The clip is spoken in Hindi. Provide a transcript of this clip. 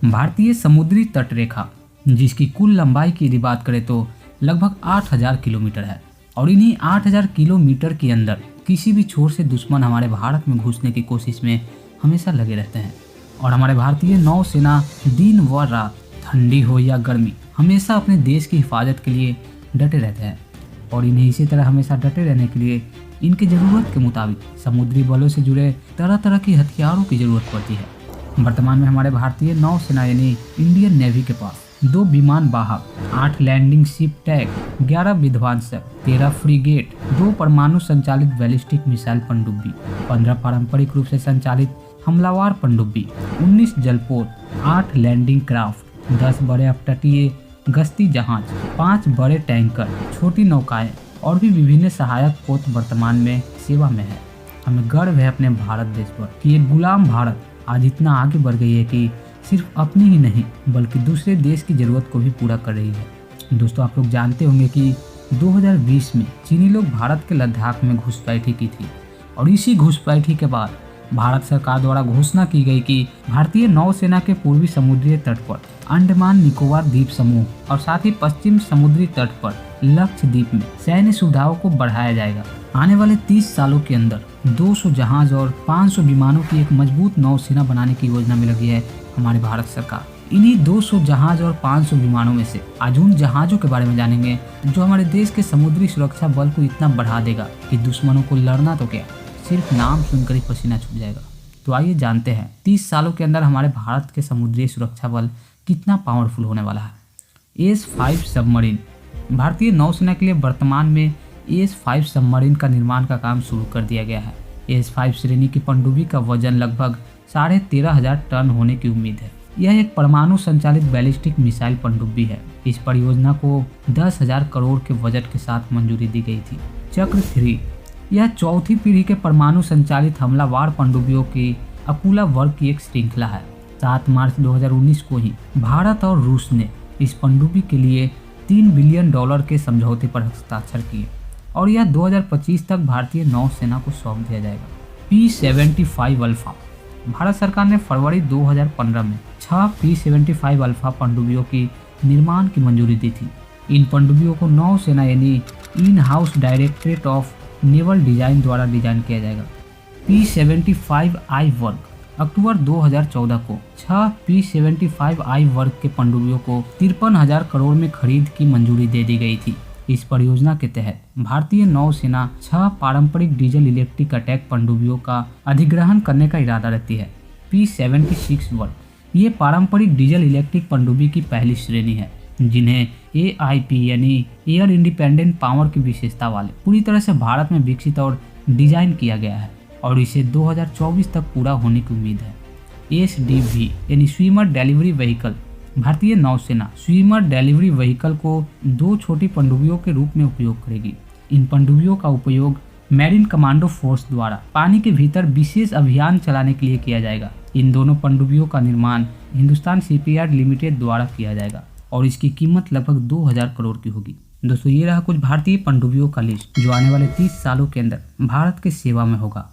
भारतीय समुद्री तट रेखा, जिसकी कुल लंबाई की यदि बात करें तो लगभग 8000 किलोमीटर है। और इन्हीं 8000 किलोमीटर के अंदर किसी भी छोर से दुश्मन हमारे भारत में घुसने की कोशिश में हमेशा लगे रहते हैं। और हमारे भारतीय नौसेना दिन व रात, ठंडी हो या गर्मी, हमेशा अपने देश की हिफाजत के लिए डटे रहते हैं। और इन्हें इसी तरह हमेशा डटे रहने के लिए इनकी ज़रूरत के मुताबिक समुद्री बलों से जुड़े तरह तरह की हथियारों की ज़रूरत पड़ती है। वर्तमान में हमारे भारतीय नौसेना यानी इंडियन नेवी के पास 2 विमान वाहक, 8 लैंडिंग शिप टैंक, 11 विध्वंसक, 13 फ्रीगेट, 2 परमाणु संचालित बैलिस्टिक मिसाइल पनडुब्बी, 15 पारंपरिक रूप से संचालित हमलावर पनडुब्बी, 19 जलपोत, 8 लैंडिंग क्राफ्ट, 10 बड़े अपतटीय गश्ती जहाज, 5 बड़े टैंकर, छोटी नौकाएं और भी विभिन्न सहायक पोत वर्तमान में सेवा में है। हमें गर्व है अपने भारत देश पर कि ये गुलाम भारत आज इतना आगे बढ़ गई है कि सिर्फ अपनी ही नहीं बल्कि दूसरे देश की ज़रूरत को भी पूरा कर रही है। दोस्तों, आप लोग जानते होंगे कि 2020 में चीनी लोग भारत के लद्दाख में घुसपैठी की थी। और इसी घुसपैठी के बाद भारत सरकार द्वारा घोषणा की गई कि भारतीय नौसेना के पूर्वी समुद्री तट पर अंडमान निकोबार द्वीप समूह और साथ ही पश्चिम समुद्री तट पर लक्षद्वीप में सैन्य सुविधाओं को बढ़ाया जाएगा। आने वाले 30 सालों के अंदर 200 जहाज और 500 विमानों की एक मजबूत नौसेना बनाने की योजना में लगी है हमारी भारत सरकार। इन्हीं 200 जहाज और 500 विमानों में से आज उन जहाजों के बारे में जानेंगे जो हमारे देश के समुद्री सुरक्षा बल को इतना बढ़ा देगा कि दुश्मनों को लड़ना तो क्या, सिर्फ नाम सुनकर ही पसीना छूट जाएगा। तो आइए जानते हैं 30 सालों के अंदर हमारे भारत के समुद्री सुरक्षा बल कितना पावरफुल होने वाला है। एस-5 सबमरीन। भारतीय नौसेना के लिए वर्तमान में एस-5 सबमरीन का निर्माण का काम शुरू कर दिया गया है। एस-5 श्रेणी की पनडुब्बी का वजन लगभग 13,500 टन होने की उम्मीद है। यह एक परमाणु संचालित बैलिस्टिक मिसाइल पनडुब्बी है। इस परियोजना को 10,000 करोड़ के बजट के साथ मंजूरी दी गई थी। चक्र 3, यह चौथी पीढ़ी के परमाणु संचालित हमलावर पनडुब्बियों की अपूला वर्ग की एक श्रृंखला है। 7 मार्च 2019 को ही भारत और रूस ने इस पनडुब्बी के लिए $3 बिलियन के समझौते पर हस्ताक्षर किए और यह 2025 तक भारतीय नौसेना को सौंप दिया जाएगा। P-75 alpha. भारत सरकार ने फरवरी 2015 में 6 P-75 अल्फा पनडुब्बियों की निर्माण की मंजूरी दी थी। इन पनडुब्बियों को नौसेना यानी in house directorate of naval design द्वारा डिजाइन किया जाएगा। P-75I वर्ग। अक्टूबर 2014 को 6 P-75I वर्ग के पनडुब्बियों को 53,000 करोड़ में खरीद की मंजूरी दे दी गई थी। इस परियोजना के तहत भारतीय नौसेना 6 पारंपरिक डीजल इलेक्ट्रिक अटैक पनडुब्बियों का अधिग्रहण करने का इरादा रखती है। P-76 वर्ग। ये पारंपरिक डीजल इलेक्ट्रिक पनडुब्बी की पहली श्रेणी है जिन्हें AIP यानी एयर इंडिपेंडेंट पावर की विशेषता वाले पूरी तरह से भारत में विकसित और डिजाइन किया गया है और इसे 2024 तक पूरा होने की उम्मीद है। SDV यानी स्वीमर डिलीवरी व्हीकल। भारतीय नौसेना स्वीमर डिलीवरी व्हीकल को 2 छोटी पनडुब्बियों के रूप में उपयोग करेगी। इन पनडुब्बियों का उपयोग मैरीन कमांडो फोर्स द्वारा पानी के भीतर विशेष अभियान चलाने के लिए किया जाएगा। इन दोनों पनडुब्बियों का निर्माण हिंदुस्तान शिपयार्ड लिमिटेड द्वारा किया जाएगा और इसकी कीमत लगभग 2000 करोड़ की होगी। दोस्तों, ये रहा कुछ भारतीय पनडुब्बियों का लिस्ट जो आने वाले 30 सालों के अंदर भारत की सेवा में होगा।